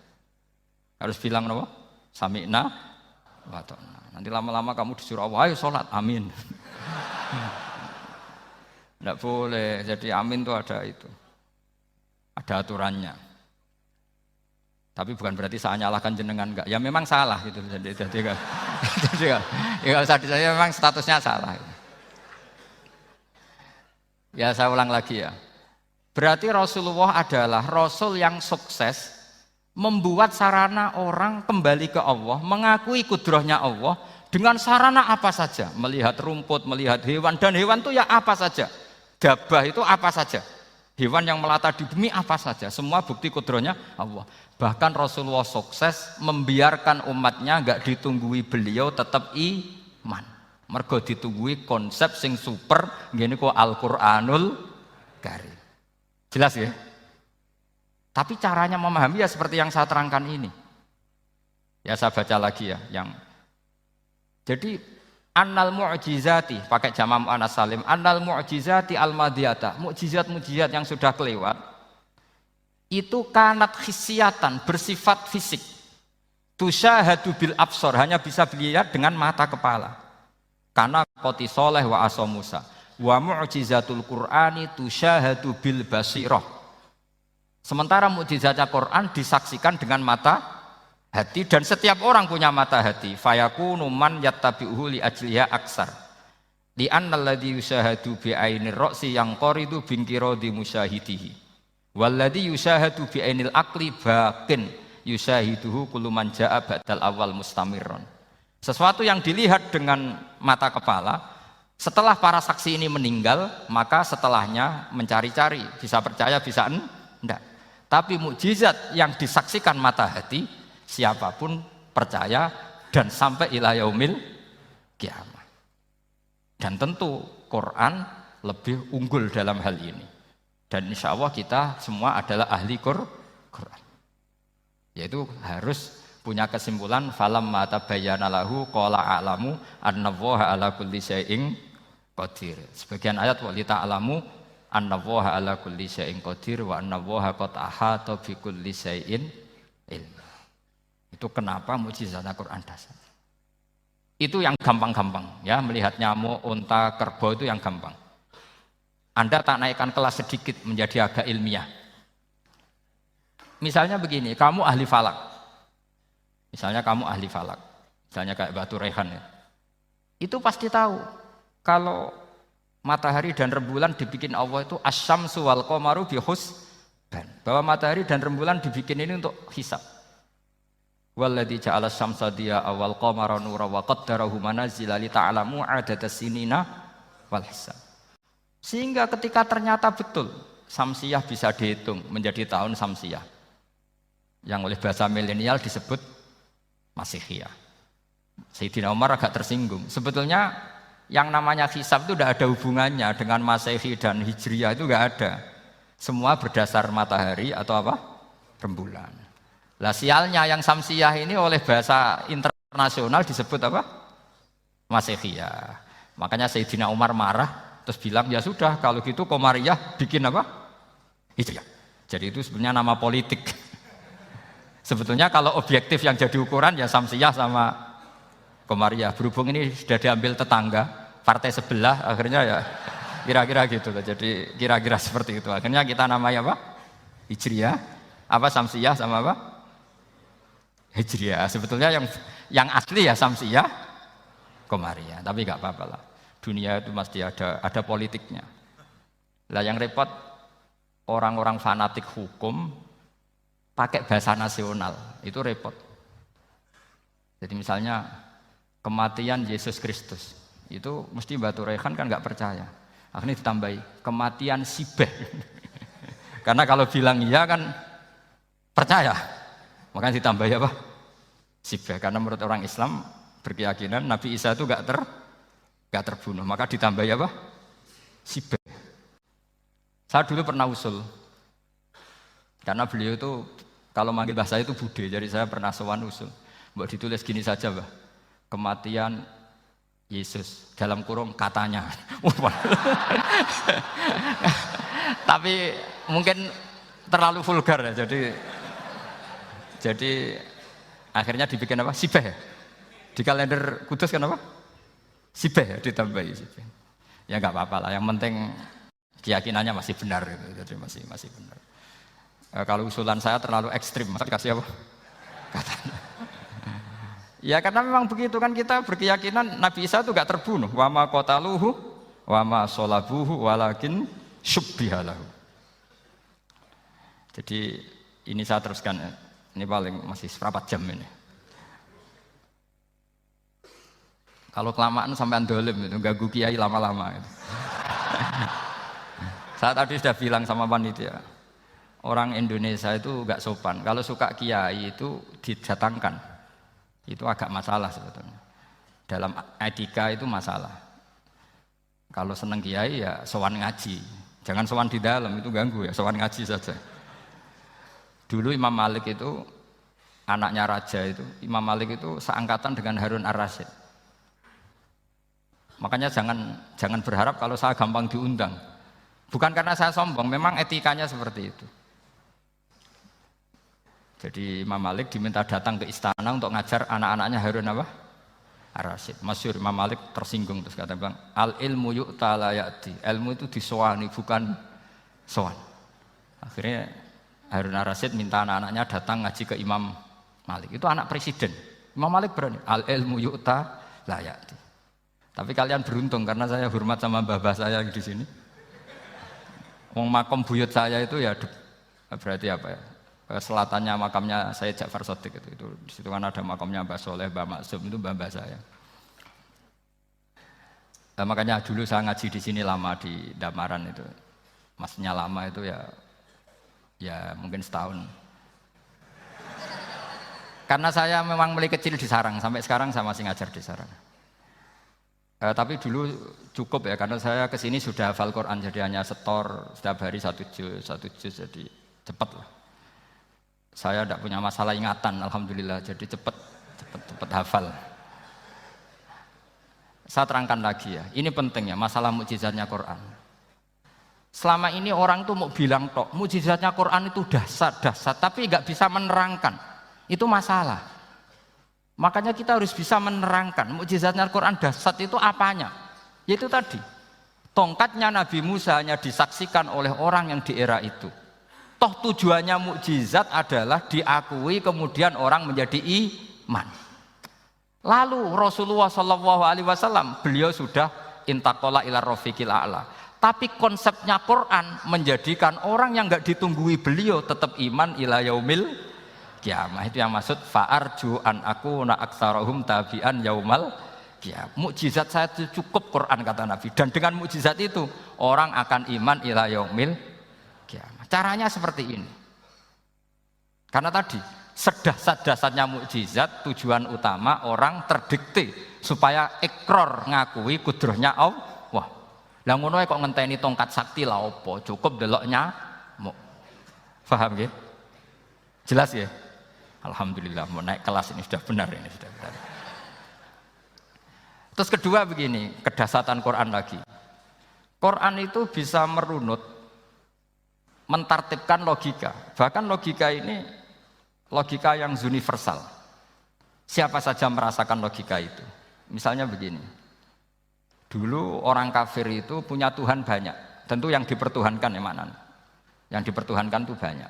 Harus bilang apa? Sami'na wa ta'na. Nanti lama-lama kamu disuruh Allah, ayo sholat, amin. Ndak boleh, jadi amin itu ada itu. Ada aturannya. Tapi bukan berarti saya nyalahkan jenengan, enggak. Ya memang salah gitu. Jadi ya saya memang statusnya salah. Ya saya ulang lagi ya. Berarti Rasulullah adalah Rasul yang sukses membuat sarana orang kembali ke Allah, mengakui kudrohnya Allah dengan sarana apa saja. Melihat rumput, melihat hewan, dan hewan itu ya apa saja. Gabah itu apa saja. Hewan yang melata di bumi apa saja, semua bukti kudrohnya Allah. Bahkan Rasulullah sukses membiarkan umatnya enggak ditunggui beliau tetap iman. Mergo ditunggui konsep sing super ngene kok Al-Qur'anul Karim. Jelas ya? Tapi caranya memahami ya seperti yang saya terangkan ini. Ya saya baca lagi ya yang jadi annal mu'jizati, pakai jama' mu'annas salim, annal mu'jizati al-madiyata, mukjizat-mukjizat yang sudah kelewat itu kanat khisiatan, bersifat fisik. Tusyahadu bil absor, hanya bisa dilihat dengan mata kepala. Karena qoti soleh wa aso Musa. Wa mu'jizatul Qur'ani tusyahadu bil basirah. Sementara mukjizatnya Quran disaksikan dengan mata hati, dan setiap orang punya mata hati. Fayakunu man yattabi'uhu li ajliha aksar. Li annal ladzi yusyahadu bi ainir ra'si yang qaridu bingkiradi musyahidihi. Walladzi yusyahadu bi ainil aqli baqin yusyahiduhu kullu man jaa ba'dal awal mustamirron. Sesuatu yang dilihat dengan mata kepala, setelah para saksi ini meninggal, maka setelahnya mencari-cari, bisa percaya bisa enggak. Tapi mukjizat yang disaksikan mata hati, siapapun percaya dan sampai ila yaumil kiamah. Dan tentu Quran lebih unggul dalam hal ini. Dan insya Allah kita semua adalah ahli Quran. Yaitu harus punya kesimpulan falamma tabayyana lahu qala a'lamu annallaha ala kulli syai'in qadir. Sebagian ayat wa li ta'lamu annallaha ala kulli syai'in qadir wa annallaha qad ahata bi kulli syai'in ilma. Itu kenapa mukjizat Al-Qur'an dasar. Itu yang gampang-gampang ya, melihat nyamuk, unta, kerbau itu yang gampang. Anda tak naikkan kelas sedikit menjadi agak ilmiah. Misalnya begini, kamu ahli falak. Misalnya kamu ahli falak. Misalnya kayak Batu Rehan ya. Itu pasti tahu kalau matahari dan rembulan dibikin Allah itu asyamsu wal qamaru bihusban. Bahwa matahari dan rembulan dibikin ini untuk hisab. Walladzi ja'ala syamsa diya'a wal qamara nura wa qaddarahu manazila li ta'lamu 'adadas sinina wal hisab. Sehingga ketika ternyata betul Samsiyah bisa dihitung menjadi tahun Samsiyah. Yang oleh bahasa milenial disebut Masihiyah. Sayyidina Umar agak tersinggung. Sebetulnya yang namanya hisab itu tidak ada hubungannya dengan Masehi dan Hijriyah, itu enggak ada. Semua berdasar matahari atau apa? Rembulan. Lah sialnya yang Samsiyah ini oleh bahasa internasional disebut apa? Masihiyah. Makanya Sayyidina Umar marah terus bilang ya sudah kalau gitu Qamariyah bikin apa? Hijriyah. Jadi itu sebenarnya nama politik. Sebetulnya kalau objektif yang jadi ukuran ya Samsiyah sama Qamariyah. Berhubung ini sudah diambil tetangga partai sebelah, akhirnya ya kira-kira gitu. Jadi kira-kira seperti itu. Akhirnya kita namanya apa? Hijriyah. Apa Samsiyah sama apa? Hijriyah. Sebetulnya yang asli ya Samsiyah, Qamariyah. Tapi nggak apa-apa lah. Dunia itu pasti ada politiknya. Lah yang repot orang-orang fanatik hukum pakai bahasa nasional itu repot. Jadi misalnya kematian Yesus Kristus itu mesti Batu Rehan kan nggak percaya. Akhirnya ditambahi kematian Sibeh. Karena kalau bilang iya kan percaya. Makanya ditambahi apa? Sibeh. Karena menurut orang Islam berkeyakinan Nabi Isa itu nggak terbunuh. Maka ditambahi apa? Sibeh. Saya dulu pernah usul. Karena beliau itu kalau manggil bahasa itu Bude. Jadi saya pernah sowan usul. Mbok ditulis gini saja, Mbah. Kematian Yesus dalam kurung katanya. Tapi mungkin terlalu vulgar ya. Jadi akhirnya dibikin apa? Sibeh. Di kalender Kudus kan apa? Sibeh ditambahi Sibeh. Ya nggak apa-apa lah. Yang penting keyakinannya masih benar gitu. Jadi masih benar. Kalau usulan saya terlalu ekstrim, masa dikasih apa? Katanya. Ya karena memang begitu kan kita berkeyakinan Nabi Isa itu nggak terbunuh. Wa ma qataluhu wa ma sholabuhu walakin syubbihalahu. Jadi ini saya teruskan ya. Ini paling masih seperempat jam ini. Kalau kelamaan sampai dolim itu ganggu kiai lama-lama. Gitu. Saya tadi sudah bilang sama panitia, orang Indonesia itu nggak sopan. Kalau suka kiai itu didatangkan, itu agak masalah sebetulnya. Dalam etika itu masalah. Kalau seneng kiai ya sowan ngaji, jangan sowan di dalam itu ganggu ya, sowan ngaji saja. Dulu Imam Malik itu anaknya raja itu, Imam Malik itu seangkatan dengan Harun Ar-Rasyid. Makanya jangan berharap kalau saya gampang diundang. Bukan karena saya sombong, memang etikanya seperti itu. Jadi Imam Malik diminta datang ke istana untuk ngajar anak-anaknya Harun apa? Ar-Rasyid. Masyhur Imam Malik tersinggung terus kata bilang, al ilmu yu'ta la ya'ti. Ilmu itu disowani bukan sowan. Akhirnya Harun Ar-Rasyid minta anak-anaknya datang ngaji ke Imam Malik. Itu anak presiden. Imam Malik berani. Al ilmu yu'ta la ya'ti. Tapi kalian beruntung karena saya hormat sama mbah-mbah saya di sini. Wong makom buyut saya itu ya berarti apa ya? Selatannya makamnya Sayyid Ja'far Shadiq itu di situ kan ada makamnya Mbah Soleh, Mbah Maksum itu mbah-mbah saya. Makanya dulu saya ngaji di sini lama di Damaran itu. Maksudnya lama itu ya mungkin setahun. Karena saya memang mulai kecil di Sarang, sampai sekarang saya masih ngajar di Sarang. Tapi dulu cukup ya, karena saya kesini sudah hafal Quran, jadi hanya setor setiap hari satu juz, jadi cepat lah. Saya tidak punya masalah ingatan, alhamdulillah, jadi cepat hafal. Saya terangkan lagi ya, ini penting ya, masalah mukjizatnya Quran. Selama ini orang tuh mau bilang tok, mukjizatnya Quran itu dahsyat, tapi nggak bisa menerangkan. Itu masalah. Makanya kita harus bisa menerangkan mukjizatnya Al-Quran dahsyat itu apanya. Yaitu tadi, tongkatnya Nabi Musa hanya disaksikan oleh orang yang di era itu. Toh tujuannya mukjizat adalah diakui kemudian orang menjadi iman. Lalu Rasulullah SAW beliau sudah intaqala ila rafiqil a'la. Tapi konsepnya Quran menjadikan orang yang enggak ditunggui beliau tetap iman ila yaumil kiamah. Itu yang maksud fa'arju an akuna aktsarahum tabi'an yaumal kiamah. Mukjizat saya itu cukup Quran kata Nabi, dan dengan mukjizat itu orang akan iman ila yaumil kiamah. Caranya seperti ini. Karena tadi sedahsyat-dahsyatnya mukjizat tujuan utama orang terdikte supaya ikror ngakui kudrohnya Allah. Lah ngono kok ngenteni tongkat sakti lah opo? Cukup deloknya. Paham nggih? Jelas ya? Alhamdulillah mau naik kelas ini sudah benar ini sudah benar. Terus kedua begini, kedahsyatan Quran lagi. Quran itu bisa merunut, mentartibkan logika. Bahkan logika ini logika yang universal. Siapa saja merasakan logika itu. Misalnya begini. Dulu orang kafir itu punya Tuhan banyak. Tentu yang dipertuhankan ya mana? Yang dipertuhankan itu banyak.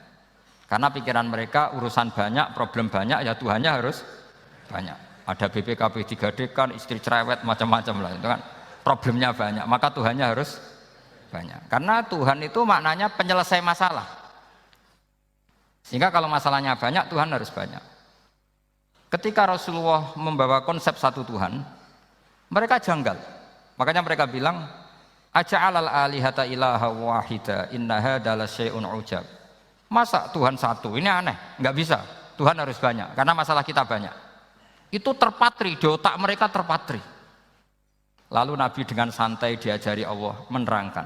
Karena pikiran mereka urusan banyak, problem banyak, ya Tuhannya harus banyak. Ada BPKB 3D kan, istri cerewet, macam-macam lah. Itu kan problemnya banyak, maka Tuhannya harus banyak. Karena Tuhan itu maknanya penyelesai masalah. Sehingga kalau masalahnya banyak, Tuhan harus banyak. Ketika Rasulullah membawa konsep satu Tuhan, mereka janggal. Makanya mereka bilang, aja'alal alihata ilaha wahida inna hadza lasyai'un ujab. Masa Tuhan satu? Ini aneh, enggak bisa. Tuhan harus banyak karena masalah kita banyak. Itu terpatri di otak mereka, terpatri. Lalu Nabi dengan santai diajari Allah menerangkan.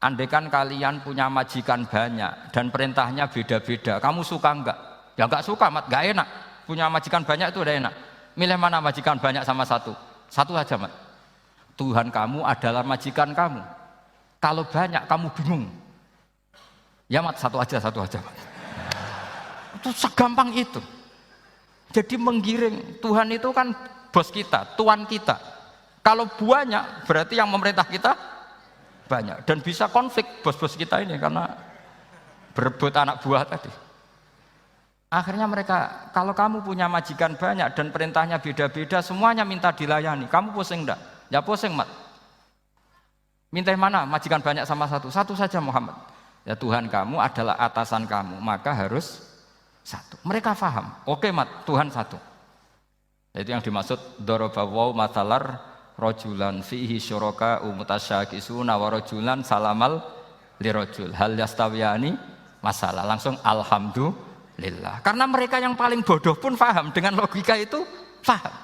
Andaikan kalian punya majikan banyak dan perintahnya beda-beda, kamu suka enggak? Ya enggak suka, Mat, enggak enak. Punya majikan banyak itu udah enak. Milih mana majikan banyak sama satu? Satu aja, Mat. Tuhan kamu adalah majikan kamu. Kalau banyak kamu bingung. Ya Mat, satu aja Mat. Itu segampang itu. Jadi menggiring, Tuhan itu kan bos kita, tuan kita. Kalau banyak berarti yang memerintah kita banyak. Dan bisa konflik bos-bos kita ini karena berebut anak buah tadi. Akhirnya mereka, kalau kamu punya majikan banyak dan perintahnya beda-beda, semuanya minta dilayani. Kamu pusing enggak? Ya pusing, Mat. Minta mana? Majikan banyak sama satu? Satu saja Muhammad. Ya Tuhan kamu adalah atasan kamu, maka harus satu. Mereka paham. Oke, Mat, Tuhan satu. Itu yang dimaksud dorobawaw matalar rojulan fihi syuraka umutasyakisuna wa rojulan salamal lirojul. Hal yastawiyani masalah. Langsung alhamdulillah. Karena mereka yang paling bodoh pun paham. Dengan logika itu paham.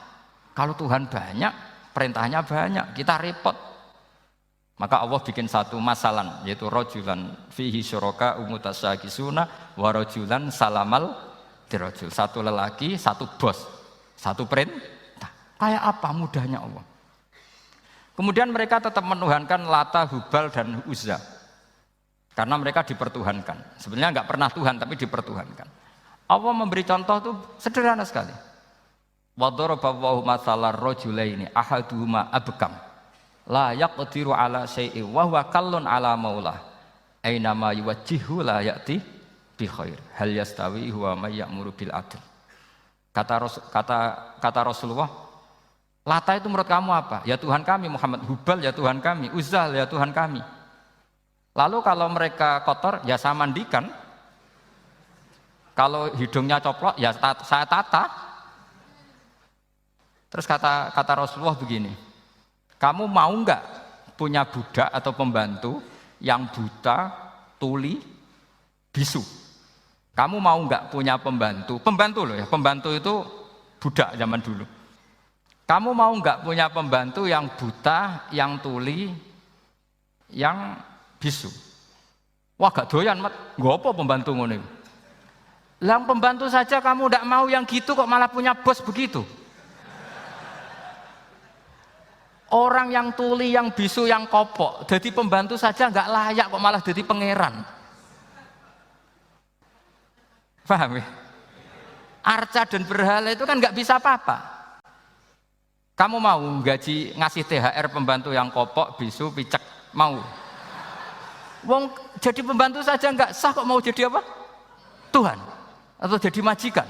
Kalau Tuhan banyak, perintahnya banyak, kita repot. Maka Allah bikin satu masalan, yaitu rojulan fihi syuraka umutasyakisuna wa rojulan salamal dirojul. Satu lelaki, satu bos, satu perintah. Kayak apa mudahnya Allah. Kemudian mereka tetap menuhankan Lata, Hubal, dan Uzza. Karena mereka dipertuhankan. Sebenarnya enggak pernah Tuhan, tapi dipertuhankan. Allah memberi contoh itu sederhana sekali. Wa daraballahu mathalar rajulaini ahaduhuma abkam la yaqdiru ala syai'in wa huwa kallun ala maulah aina ma yuwajjihu la ya'ti bi khair hal yastawi huwa may ya'muru bil adl. Kata Rasulullah, Lata itu menurut kamu apa? Ya Tuhan kami. Muhammad. Hubal ya Tuhan kami. Uzzah ya Tuhan kami. Lalu kalau mereka kotor ya saya mandikan. Kalau hidungnya coplok ya saya tata. Terus kata Rasulullah begini, kamu mau enggak punya budak atau pembantu yang buta, tuli, bisu? Kamu mau enggak punya pembantu? Pembantu loh ya, pembantu itu budak zaman dulu. Kamu mau enggak punya pembantu yang buta, yang tuli, yang bisu? Wah gak doyan, Mat. Nggo apa pembantu ngono? Lah pembantu saja kamu enggak mau yang gitu kok malah punya bos begitu? Orang yang tuli, yang bisu, yang kopok, jadi pembantu saja nggak layak kok malah jadi pangeran. Paham ya? Arca dan berhala itu kan nggak bisa apa-apa. Kamu mau gaji ngasih THR pembantu yang kopok, bisu, picek, mau? Wong jadi pembantu saja nggak sah, kok mau jadi apa? Tuhan atau jadi majikan?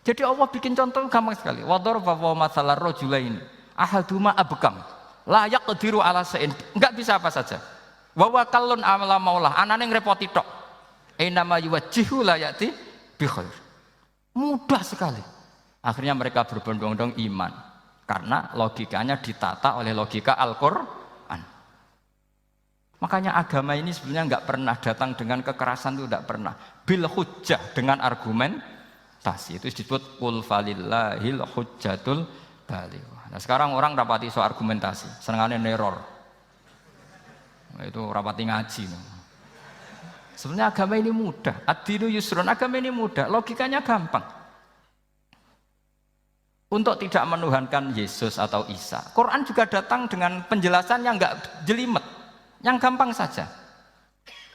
Jadi Allah bikin contoh gampang sekali. Wadharaba masalah rajulaini ahaduma abkam la yaqdiru ala shay'in, enggak bisa apa saja. Wa wakallun amala maulah, anane ngrepoti tok. Inama yuwajjihu la yati bi khair. Mudah sekali. Akhirnya mereka berbondong-bondong iman karena logikanya ditata oleh logika Al-Qur'an. Makanya agama ini sebenarnya enggak pernah datang dengan kekerasan, itu enggak pernah. Bil hujjah, dengan argumentasi. Itu disebut qul falillahil hujjatul balighah. Nah, sekarang orang rapati soal argumentasi, senengane neror. Itu rapati ngaji. Sebenarnya agama ini mudah. Ad-dinu yusrun, agama ini mudah, logikanya gampang. Untuk tidak menuhankan Yesus atau Isa, Quran juga datang dengan penjelasan yang enggak jelimet, yang gampang saja.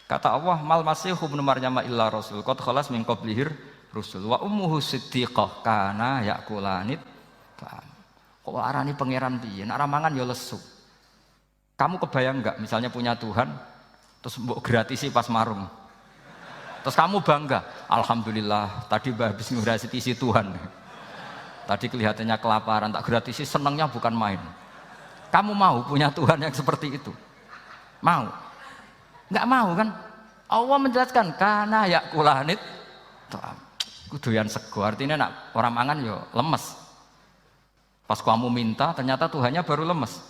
Kata Allah, mal masihu ibnu maryam illa rasul qad khalas min qablihir rusul wa ummuhu siddiqah kana yakulanit. Kok arani pangeran piye? Nek mangan ya lesu. Kamu kebayang enggak misalnya punya Tuhan terus mbok gratisi pas marung. Terus kamu bangga, alhamdulillah tadi habis ngratisi Tuhan. Tadi kelihatannya kelaparan, tak gratisi, senangnya bukan main. Kamu mau punya Tuhan yang seperti itu? Mau? Enggak mau kan? Allah menjelaskan kana yakulanit. Kuduyan sego, artinya nak orang mangan yo lemes. Pas kamu minta ternyata Tuhannya baru lemes.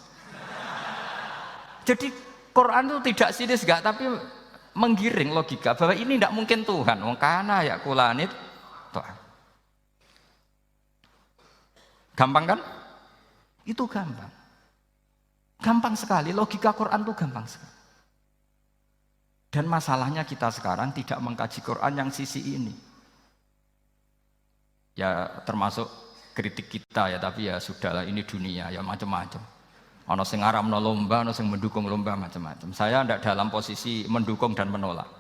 Jadi Quran itu tidak sinis enggak, tapi menggiring logika bahwa ini tidak mungkin Tuhan. Wong kana yakulanit. Gampang kan? Itu gampang. Gampang sekali, logika Quran itu gampang sekali. Dan masalahnya kita sekarang tidak mengkaji Quran yang sisi ini. Ya termasuk kritik kita ya, tapi ya sudahlah, ini dunia ya macam-macam. Ono sing ngaramno lomba, ono sing mendukung lomba, macam-macam. Saya tidak dalam posisi mendukung dan menolak.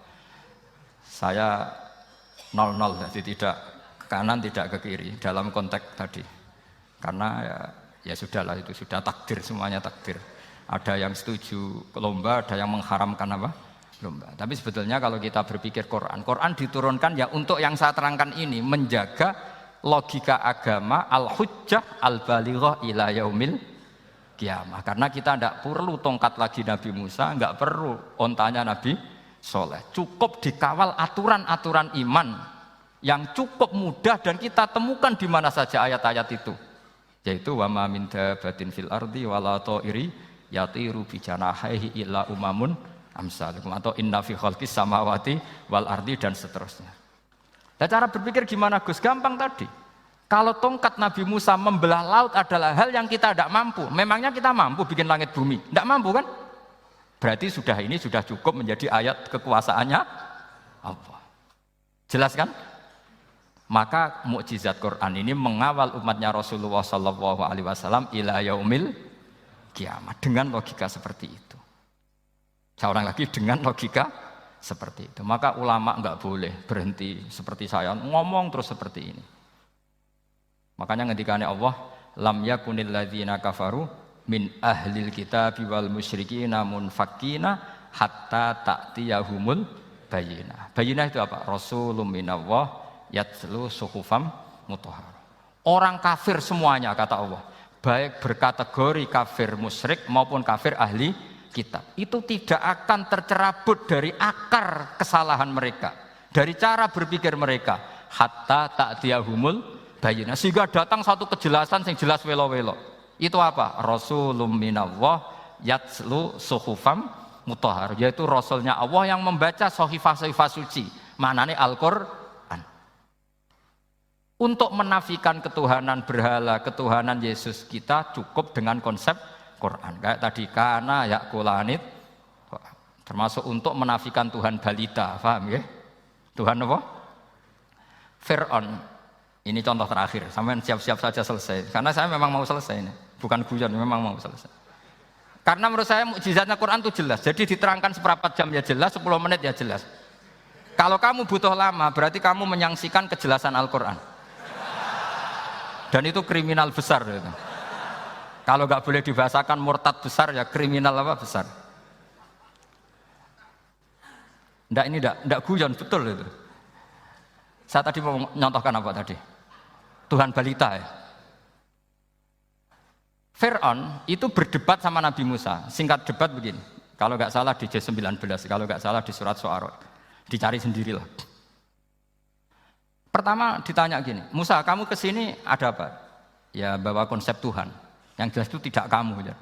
Saya 0-0, jadi tidak ke kanan tidak ke kiri dalam konteks tadi. Karena ya sudahlah, itu sudah takdir, semuanya takdir. Ada yang setuju lomba, ada yang mengharamkan apa? Lomba. Tapi sebetulnya kalau kita berpikir Quran diturunkan ya untuk yang saya terangkan ini, menjaga logika agama al-hujjah al-balighah ila yaumil kiamah. Karena kita tidak perlu tongkat lagi Nabi Musa, enggak perlu ontanya Nabi Soleh. Cukup dikawal aturan-aturan iman yang cukup mudah dan kita temukan di mana saja ayat-ayat itu. Yaitu wa ma min dabatin fil ardi wala ta'iri yatiru bi janahihi illa umamun amsalukum, atau inna fi khalqis samawati wal ardi, dan seterusnya. Nah, cara berpikir gimana Gus? Gampang tadi. Kalau tongkat Nabi Musa membelah laut adalah hal yang kita tidak mampu, memangnya kita mampu bikin langit bumi? Tidak mampu kan? Berarti ini sudah cukup menjadi ayat kekuasaannya Allah. Jelas kan? Maka mukjizat Quran ini mengawal umatnya Rasulullah SAW ila yaumil kiamat dengan logika seperti itu. Saya ulang lagi, dengan logika seperti itu. Maka ulama enggak boleh berhenti seperti saya ngomong terus seperti ini. Makanya ngendikane Allah, lam yakunil ladzina kafaru min ahlil kitabi wal musyrikina munfakina hatta ta'tiyahumul bayyinah. Bayyinah itu apa? Rasulun minallah yatslu suhufam mutahhar. Orang kafir semuanya, kata Allah, baik berkategori kafir musyrik maupun kafir ahli kitab, itu tidak akan tercerabut dari akar kesalahan mereka, dari cara berpikir mereka, hatta ta'tiyahumul bayyinah, sehingga datang satu kejelasan yang jelas welo-welo. Itu apa? Rasulun minallah yatslu suhufam mutahhar, yaitu rasulnya Allah yang membaca sahifah-sahifah suci, maknanya Al-Qur'an. Untuk menafikan ketuhanan berhala, ketuhanan Yesus, kita cukup dengan konsep Quran. Kayak tadi, kana yakulanit, termasuk untuk menafikan Tuhan balita, paham ya? Tuhan apa? Fir'aun. Ini contoh terakhir, sampai siap-siap saja selesai. Karena saya memang mau selesai ini, bukan guyon, memang mau selesai. Karena menurut saya mukjizatnya Quran itu jelas. Jadi diterangkan seperempat jam ya jelas, 10 menit ya jelas. Kalau kamu butuh lama, berarti kamu menyaksikan kejelasan Al-Quran. Dan itu kriminal besar itu. Kalau nggak boleh dibahasakan murtad besar ya kriminal apa besar. Nggak guyon betul itu. Saya tadi mau nyontohkan apa tadi? Tuhan balita ya. Fir'aun itu berdebat sama Nabi Musa. Singkat debat begini. Kalau nggak salah di J19, kalau nggak salah di surat Syu'ara. Dicari sendirilah. Pertama ditanya gini, Musa kamu kesini ada apa? Ya bawa konsep Tuhan. Yang jelas itu tidak kamu. Ya.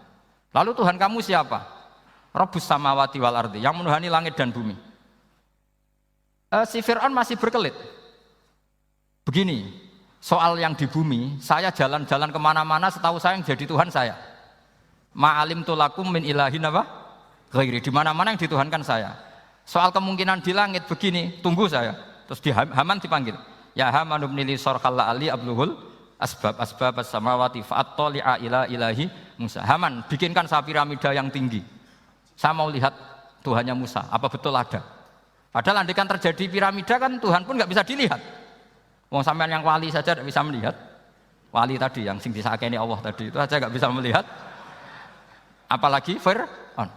Lalu Tuhan kamu siapa? Rabbus samawati wal ardi, yang menuhani langit dan bumi. Si Fir'aun masih berkelit. Begini, soal yang di bumi, saya jalan-jalan kemana-mana setahu saya yang jadi Tuhan saya. Ma'alim tulakum min ilahin apa? Ghairi, di mana-mana yang dituhankan saya. Soal kemungkinan di langit begini, tunggu saya. Terus di Haman dipanggil. Ya Haman ibnili sorqalla ali abluhul asbab as-samawati fa'attali'a ila ilahi Musa. Haman, bikinkan saya piramida yang tinggi. Saya mau lihat Tuhannya Musa, apa betul ada? Padahal andikan terjadi piramida kan Tuhan pun nggak bisa dilihat. Wong sampean yang wali saja tidak bisa melihat. Wali tadi yang sing disakeni Allah tadi itu aja nggak bisa melihat. Apalagi Fir'aun.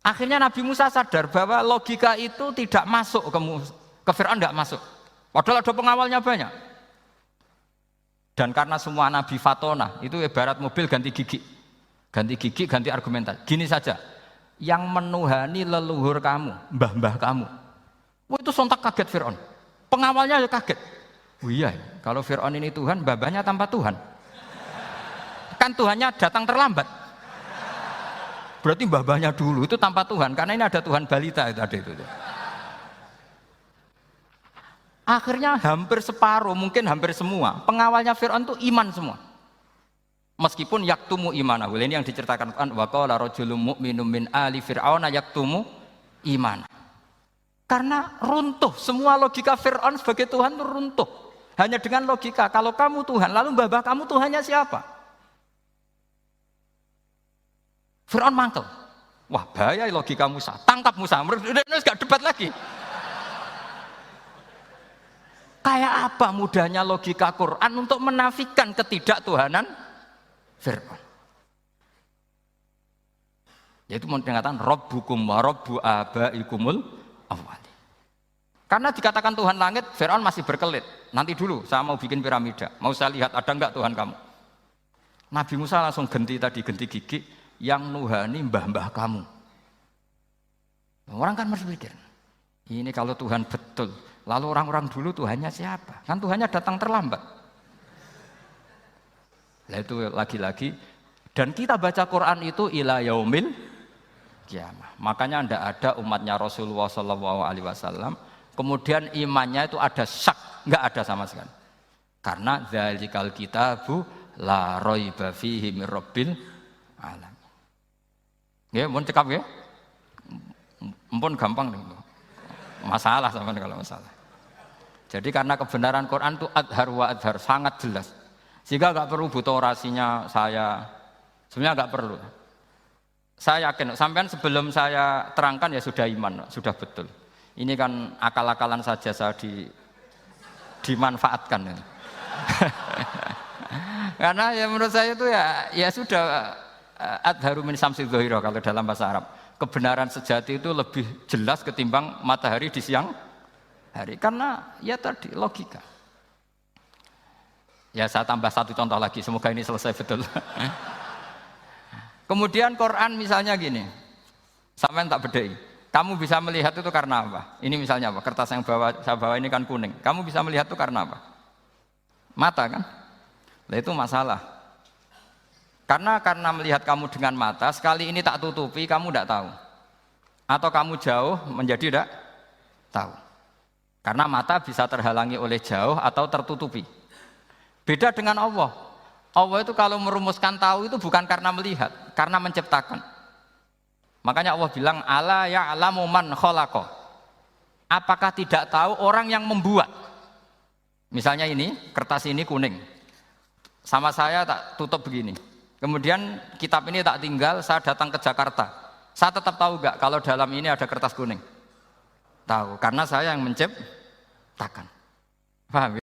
Akhirnya Nabi Musa sadar bahwa logika itu tidak masuk ke Fir'aun, tidak masuk. Padahal ada pengawalnya banyak. Dan karena semua Nabi Fatona itu ibarat mobil ganti gigi. Ganti gigi, ganti argumentasi. Gini saja, yang menuhani leluhur kamu, mbah-mbah kamu. Wah, itu sontak kaget Fir'aun. Pengawalnya kaget. Oh iya, kalau Fir'aun ini Tuhan, mbah-mbahnya tanpa Tuhan. Kan Tuhannya datang terlambat. Berarti mbah-mbahnya dulu itu tanpa Tuhan, karena ini ada Tuhan balita itu ada itu. Akhirnya hampir separuh, mungkin hampir semua pengawalnya Fir'aun itu iman semua. Meskipun yaktumu imanahu, ini yang diceritakan Quran, wa qala rajulun mu'minun min ali fir'auna yaktumu iman. Karena runtuh, semua logika Fir'aun sebagai Tuhan itu runtuh. Hanya dengan logika, kalau kamu Tuhan, lalu mbah-mbah kamu Tuhannya siapa? Fir'aun mangkel. Wah bahaya logika Musa, tangkap Musa, udah gak debat lagi. Kayak apa mudahnya logika Quran untuk menafikan ketidaktuhanan Fir'aun. Yaitu mengatakan Rabbukum wa Rabbu abaikumul awwali. Karena dikatakan Tuhan langit, Fir'aun masih berkelit. Nanti dulu saya mau bikin piramida, mau saya lihat ada enggak Tuhan kamu. Nabi Musa langsung ganti gigi, yang nuhani mbah-mbah kamu. Orang kan berpikir, ini kalau Tuhan betul, lalu orang-orang dulu Tuhannya siapa? Kan Tuhannya datang terlambat. Nah itu lagi-lagi, dan kita baca Quran itu ila yaumil kiamah. Makanya tidak ada umatnya Rasulullah SAW, kemudian imannya itu ada syak, nggak ada sama sekali. Karena dzalikal kitabu la raiba fihi mir rabbil alamin. Ya, mohon cekap ya. Mumpun gampang nih. Masalah sama kalau masalah. Jadi karena kebenaran Quran itu adhar wa adhar, sangat jelas. Sehingga nggak perlu butuh orasinya saya. Sebenarnya nggak perlu. Saya yakin, sampean sebelum saya terangkan ya sudah iman, sudah betul. Ini kan akal-akalan saja saya dimanfaatkan. Karena ya menurut saya itu ya sudah adharu min samsi dhahira kalau dalam bahasa Arab. Kebenaran sejati itu lebih jelas ketimbang matahari di siang hari. Karena ya tadi logika. Ya saya tambah satu contoh lagi, semoga ini selesai betul. Kemudian Quran misalnya gini, sampean tak bedai. Kamu bisa melihat itu karena apa? Ini misalnya apa? Kertas yang saya bawa ini kan kuning. Kamu bisa melihat itu karena apa? Mata kan? Nah itu masalah. Karena melihat kamu dengan mata, sekali ini tak tutupi, kamu tidak tahu. Atau kamu jauh menjadi tidak tahu. Karena mata bisa terhalangi oleh jauh atau tertutupi. Beda dengan Allah. Allah itu kalau merumuskan tahu itu bukan karena melihat, karena menciptakan. Makanya Allah bilang, ala ya'lamu man khalaqa. Apakah tidak tahu orang yang membuat? Misalnya ini, kertas ini kuning. Sama saya tak tutup begini. Kemudian kitab ini tak tinggal, saya datang ke Jakarta. Saya tetap tahu enggak kalau dalam ini ada kertas kuning? Tahu, karena saya yang menciptakan. Paham ya?